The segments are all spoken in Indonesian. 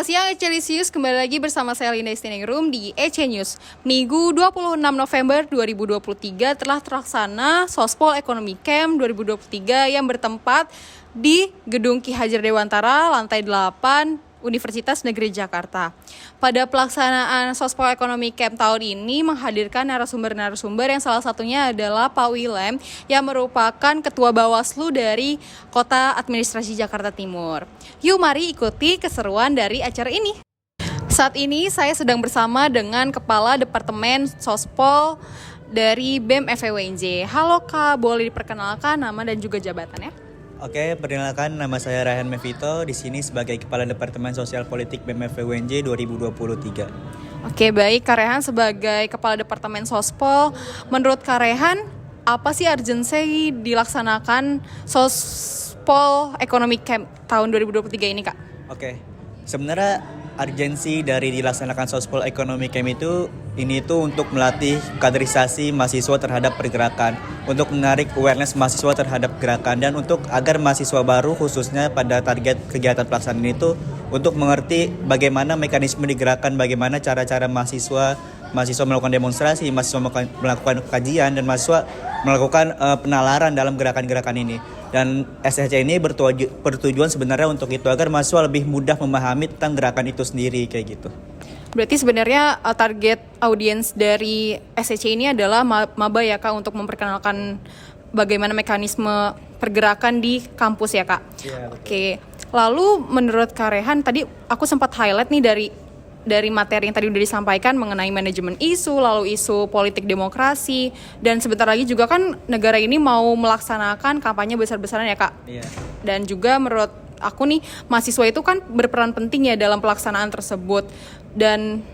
siang Ecelisius, kembali lagi bersama saya Linda Istiningrum di EC News. Minggu 26 November 2023 telah terlaksana Sospol Ekonomi Camp 2023 yang bertempat di Gedung Ki Hajar Dewantara, lantai 8, Universitas Negeri Jakarta. Pada pelaksanaan Sospol Ekonomi Camp tahun ini menghadirkan narasumber-narasumber yang salah satunya adalah Pak Willem yang merupakan Ketua Bawaslu dari Kota Administrasi Jakarta Timur. Yuk mari ikuti keseruan dari acara ini. Saat ini saya sedang bersama dengan Kepala Departemen Sospol dari BEM FEWNJ. Halo Kak, boleh diperkenalkan nama dan juga jabatannya? Oke, perkenalkan nama saya Raihan Mevito, di sini sebagai Kepala Departemen Sosial Politik BEM FEWNJ 2023. Oke, baik Kak Rehan sebagai Kepala Departemen Sospol, menurut Kak Rehan, apa sih urgensi dilaksanakan Sospol Ekonomi Camp tahun 2023 ini, Kak? Oke, sebenarnya urgensi dari dilaksanakan Sospol Ekonomi Camp ini tuh untuk melatih kaderisasi mahasiswa terhadap pergerakan, untuk menarik awareness mahasiswa terhadap gerakan, dan untuk agar mahasiswa baru khususnya pada target kegiatan pelaksanaan itu untuk mengerti bagaimana mekanisme digerakkan, bagaimana cara-cara mahasiswa melakukan demonstrasi, mahasiswa melakukan kajian, dan mahasiswa melakukan penalaran dalam gerakan-gerakan ini. Dan SHC ini bertujuan sebenarnya untuk itu, agar mahasiswa lebih mudah memahami tentang gerakan itu sendiri kayak gitu. Berarti sebenarnya target audiens dari SCC ini adalah maba ya Kak, untuk memperkenalkan bagaimana mekanisme pergerakan di kampus ya Kak? Iya, Oke. Lalu menurut Kak Rehan, tadi aku sempat highlight nih dari materi yang tadi udah disampaikan mengenai manajemen isu, lalu isu politik demokrasi, dan sebentar lagi juga kan negara ini mau melaksanakan kampanye besar-besaran ya Kak? Iya. Dan juga menurut aku nih, mahasiswa itu kan berperan penting ya dalam pelaksanaan tersebut. Dan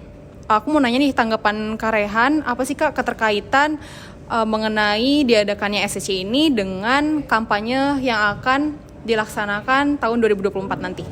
aku mau nanya nih, tanggapan Kak Rehan, apa sih Kak keterkaitan mengenai diadakannya SCC ini dengan kampanye yang akan dilaksanakan tahun 2024 nanti?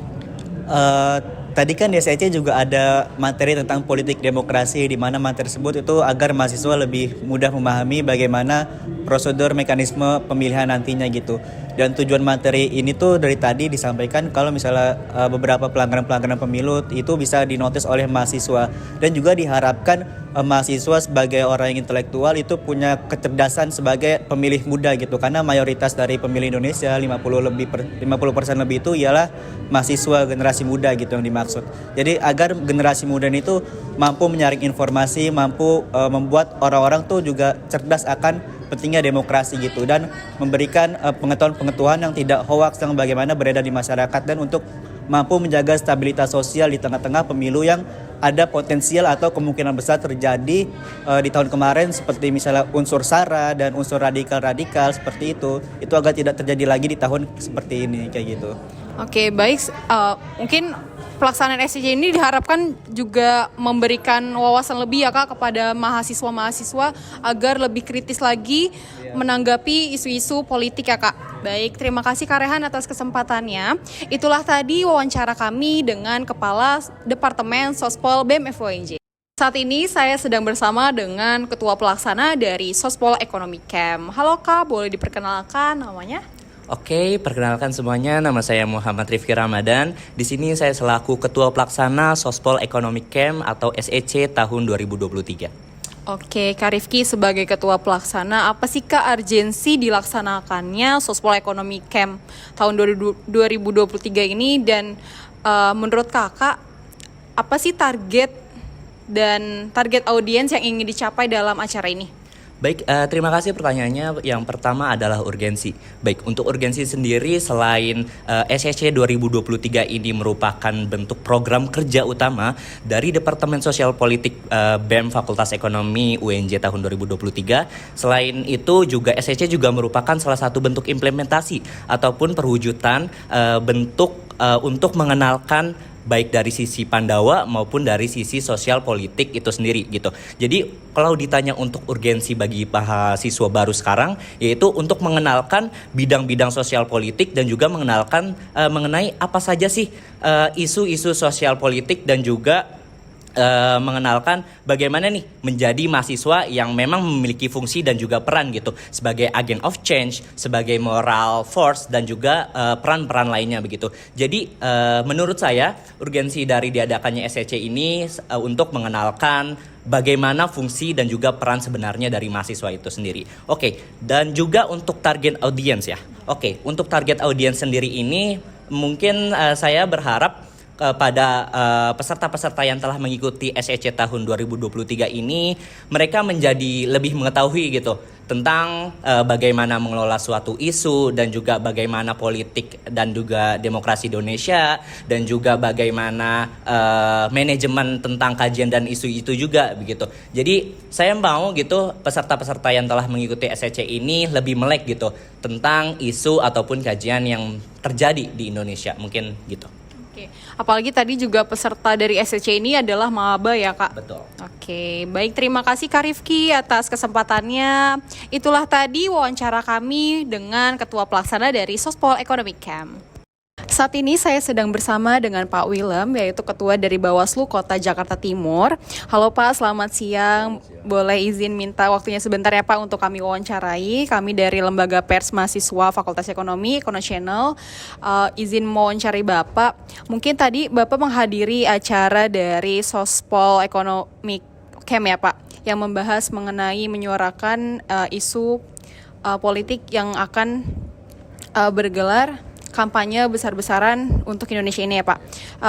Tadi kan di SEC juga ada materi tentang politik demokrasi, di mana materi tersebut itu agar mahasiswa lebih mudah memahami bagaimana prosedur mekanisme pemilihan nantinya gitu. Dan tujuan materi ini tuh dari tadi disampaikan kalau misalnya beberapa pelanggaran-pelanggaran pemilu itu bisa dinotis oleh mahasiswa, dan juga diharapkan mahasiswa sebagai orang yang intelektual itu punya kecerdasan sebagai pemilih muda gitu, karena mayoritas dari pemilih Indonesia 50% lebih itu ialah mahasiswa generasi muda gitu yang dimaksud. Jadi agar generasi muda itu mampu menyaring informasi, mampu membuat orang-orang tuh juga cerdas akan pentingnya demokrasi gitu, dan memberikan pengetahuan-pengetahuan yang tidak hoaks yang bagaimana beredar di masyarakat, dan untuk mampu menjaga stabilitas sosial di tengah-tengah pemilu yang ada potensial atau kemungkinan besar terjadi di tahun kemarin, seperti misalnya unsur SARA dan unsur radikal-radikal seperti itu agar tidak terjadi lagi di tahun seperti ini kayak gitu. Oke, baik. Mungkin pelaksanaan SCC ini diharapkan juga memberikan wawasan lebih ya Kak kepada mahasiswa-mahasiswa agar lebih kritis lagi menanggapi isu-isu politik ya Kak. Baik, terima kasih Kak Rehan atas kesempatannya. Itulah tadi wawancara kami dengan Kepala Departemen Sospol BEM FEWNJ. Saat ini saya sedang bersama dengan Ketua Pelaksana dari Sospol Ekonomi Camp. Halo Kak, boleh diperkenalkan namanya? Oke, perkenalkan semuanya, nama saya Muhammad Rifki Ramadan. Di sini saya selaku Ketua Pelaksana Sospol Ekonomi Camp atau SEC tahun 2023. Oke, Kak Rifki sebagai Ketua Pelaksana, apa sih Kak urgensi dilaksanakannya Sospol Ekonomi Camp tahun 2023 ini, dan menurut Kakak apa sih target audiens yang ingin dicapai dalam acara ini? Baik, terima kasih pertanyaannya. Yang pertama adalah urgensi. Baik, untuk urgensi sendiri selain SCC 2023 ini merupakan bentuk program kerja utama dari Departemen Sosial Politik BEM Fakultas Ekonomi UNJ tahun 2023. Selain itu juga SCC juga merupakan salah satu bentuk implementasi ataupun perwujudan bentuk untuk mengenalkan baik dari sisi Pandawa maupun dari sisi sosial politik itu sendiri gitu. Jadi kalau ditanya untuk urgensi bagi mahasiswa baru sekarang, yaitu untuk mengenalkan bidang-bidang sosial politik dan juga mengenalkan mengenai apa saja sih isu-isu sosial politik dan juga mengenalkan bagaimana nih menjadi mahasiswa yang memang memiliki fungsi dan juga peran gitu sebagai agent of change, sebagai moral force dan juga peran-peran lainnya begitu. Jadi menurut saya urgensi dari diadakannya SEC ini untuk mengenalkan bagaimana fungsi dan juga peran sebenarnya dari mahasiswa itu sendiri. Oke, dan juga untuk target audience ya. Oke, untuk target audience sendiri ini mungkin saya berharap pada peserta-peserta yang telah mengikuti SEC tahun 2023 ini, mereka menjadi lebih mengetahui gitu tentang bagaimana mengelola suatu isu dan juga bagaimana politik dan juga demokrasi Indonesia dan juga bagaimana manajemen tentang kajian dan isu itu juga begitu. Jadi saya mau gitu peserta-peserta yang telah mengikuti SEC ini lebih melek gitu tentang isu ataupun kajian yang terjadi di Indonesia, mungkin gitu. Oke, apalagi tadi juga peserta dari SEC ini adalah maba ya Kak? Betul. Oke, baik, terima kasih Kak Rifki atas kesempatannya. Itulah tadi wawancara kami dengan Ketua Pelaksana dari Sospol Economic Camp. Saat ini saya sedang bersama dengan Pak Willem, yaitu Ketua dari Bawaslu Kota Jakarta Timur. Halo Pak, selamat siang. Boleh izin minta waktunya sebentar ya Pak untuk kami wawancarai. Kami dari Lembaga Pers Mahasiswa Fakultas Ekonomi, Ekono Channel. Izin mewawancari Bapak. Mungkin tadi Bapak menghadiri acara dari Sospol Economic Camp ya Pak, yang membahas mengenai menyuarakan isu politik yang akan bergelar kampanye besar-besaran untuk Indonesia ini ya Pak.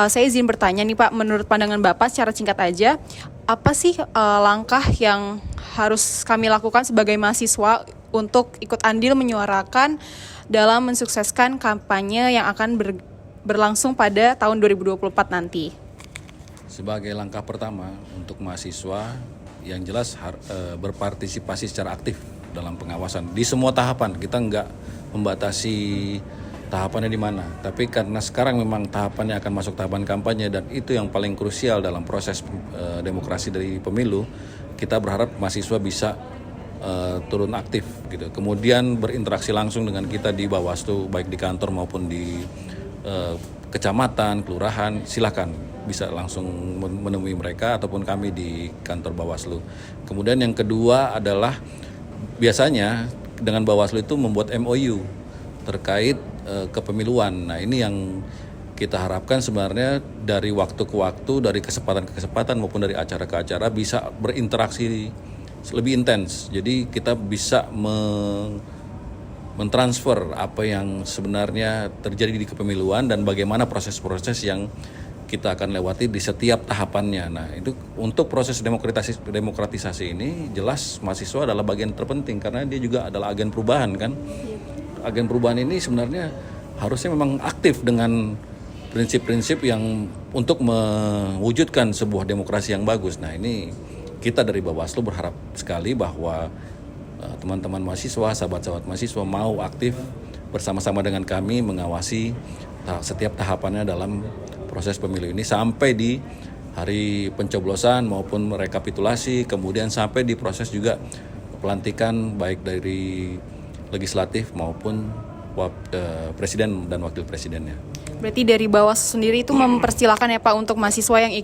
Saya izin bertanya nih Pak, menurut pandangan Bapak secara singkat aja, apa sih langkah yang harus kami lakukan sebagai mahasiswa untuk ikut andil menyuarakan dalam mensukseskan kampanye yang akan berlangsung pada tahun 2024 nanti? Sebagai langkah pertama untuk mahasiswa yang jelas berpartisipasi secara aktif dalam pengawasan di semua tahapan. Kita nggak membatasi tahapannya di mana, tapi karena sekarang memang tahapannya akan masuk tahapan kampanye dan itu yang paling krusial dalam proses demokrasi dari pemilu, kita berharap mahasiswa bisa turun aktif gitu. Kemudian berinteraksi langsung dengan kita di Bawaslu, baik di kantor maupun di kecamatan, kelurahan, silakan bisa langsung menemui mereka ataupun kami di kantor Bawaslu. Kemudian yang kedua adalah biasanya dengan Bawaslu itu membuat MOU terkait kepemiluan. Nah ini yang kita harapkan sebenarnya dari waktu ke waktu, dari kesempatan ke kesempatan maupun dari acara ke acara bisa berinteraksi lebih intens. Jadi kita bisa mentransfer apa yang sebenarnya terjadi di kepemiluan dan bagaimana proses-proses yang kita akan lewati di setiap tahapannya. Nah itu untuk proses demokratisasi ini jelas mahasiswa adalah bagian terpenting karena dia juga adalah agen perubahan kan. Agen perubahan ini sebenarnya harusnya memang aktif dengan prinsip-prinsip yang untuk mewujudkan sebuah demokrasi yang bagus. Nah ini kita dari Bawaslu berharap sekali bahwa teman-teman mahasiswa, sahabat-sahabat mahasiswa mau aktif bersama-sama dengan kami mengawasi setiap tahapannya dalam proses pemilu ini sampai di hari pencoblosan maupun rekapitulasi, kemudian sampai di proses juga pelantikan baik dari legislatif maupun presiden dan wakil presidennya. Berarti dari Bawaslu sendiri itu mempersilahkan ya Pak untuk mahasiswa yang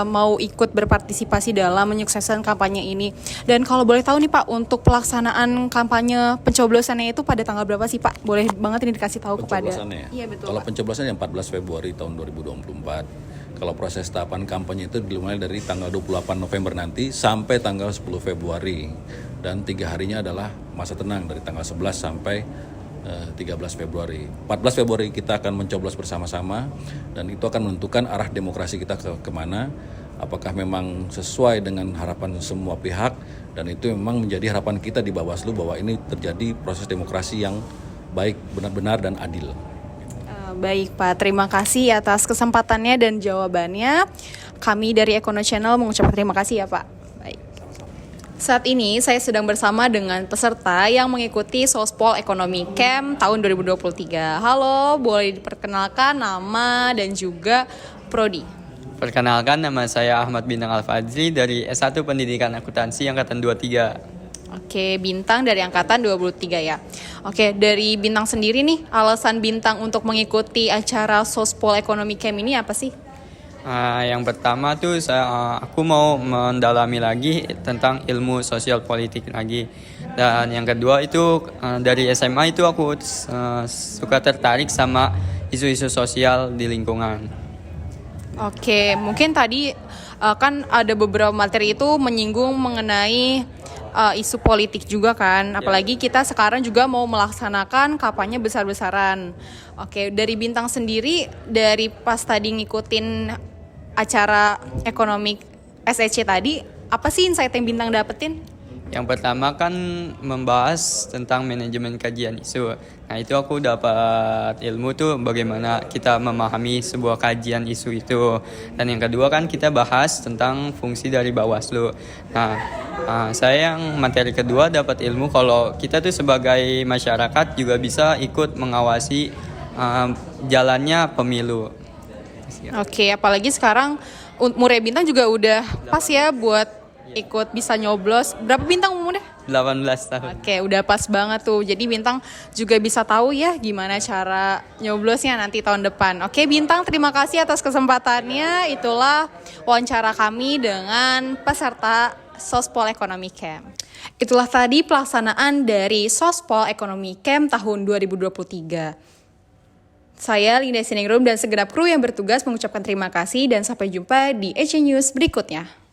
mau ikut berpartisipasi dalam menyukseskan kampanye ini. Dan kalau boleh tahu nih Pak, untuk pelaksanaan kampanye pencoblosannya itu pada tanggal berapa sih Pak? Boleh banget ini dikasih tahu kepada. Iya betul. Kalau pencoblosannya 14 Februari tahun 2024. Kalau proses tahapan kampanye itu dimulai dari tanggal 28 November nanti sampai tanggal 10 Februari. Dan 3 harinya adalah masa tenang dari tanggal 11 sampai 13 Februari. 14 Februari kita akan mencoblos bersama-sama dan itu akan menentukan arah demokrasi kita kemana. Apakah memang sesuai dengan harapan semua pihak dan itu memang menjadi harapan kita di Bawaslu bahwa ini terjadi proses demokrasi yang baik, benar-benar dan adil. Baik Pak, terima kasih atas kesempatannya dan jawabannya. Kami dari Ekono Channel mengucapkan terima kasih ya Pak. Saat ini saya sedang bersama dengan peserta yang mengikuti Sospol Economic Camp tahun 2023. Halo, boleh diperkenalkan nama dan juga prodi? Perkenalkan, nama saya Ahmad Bintang Al-Fadzi dari S1 Pendidikan Akuntansi Angkatan 23. Oke, Bintang dari Angkatan 23 ya. Oke, dari Bintang sendiri nih, alasan Bintang untuk mengikuti acara Sospol Economic Camp ini apa sih? Yang pertama tuh aku mau mendalami lagi tentang ilmu sosial politik lagi. Dan yang kedua itu dari SMA itu aku suka tertarik sama isu-isu sosial di lingkungan. Oke, mungkin tadi kan ada beberapa materi itu menyinggung mengenai isu politik juga kan. Apalagi kita sekarang juga mau melaksanakan kampanye besar-besaran. Oke, dari Bintang sendiri, dari pas tadi ngikutin acara ekonomi SEC tadi, apa sih insight yang Bintang dapetin? Yang pertama kan membahas tentang manajemen kajian isu. Nah itu aku dapat ilmu tuh bagaimana kita memahami sebuah kajian isu itu. Dan yang kedua kan kita bahas tentang fungsi dari Bawaslu. Nah saya yang materi kedua dapat ilmu kalau kita tuh sebagai masyarakat juga bisa ikut mengawasi jalannya pemilu. Oke, apalagi sekarang umurnya Bintang juga udah pas ya buat ikut bisa nyoblos. Berapa Bintang umurnya? 18 tahun. Oke, udah pas banget tuh. Jadi Bintang juga bisa tahu ya gimana cara nyoblosnya nanti tahun depan. Oke, Bintang terima kasih atas kesempatannya. Itulah wawancara kami dengan peserta Sospol Ekonomi Camp. Itulah tadi pelaksanaan dari Sospol Ekonomi Camp tahun 2023. Saya Linda Siningrum dan segenap kru yang bertugas mengucapkan terima kasih dan sampai jumpa di EC News berikutnya.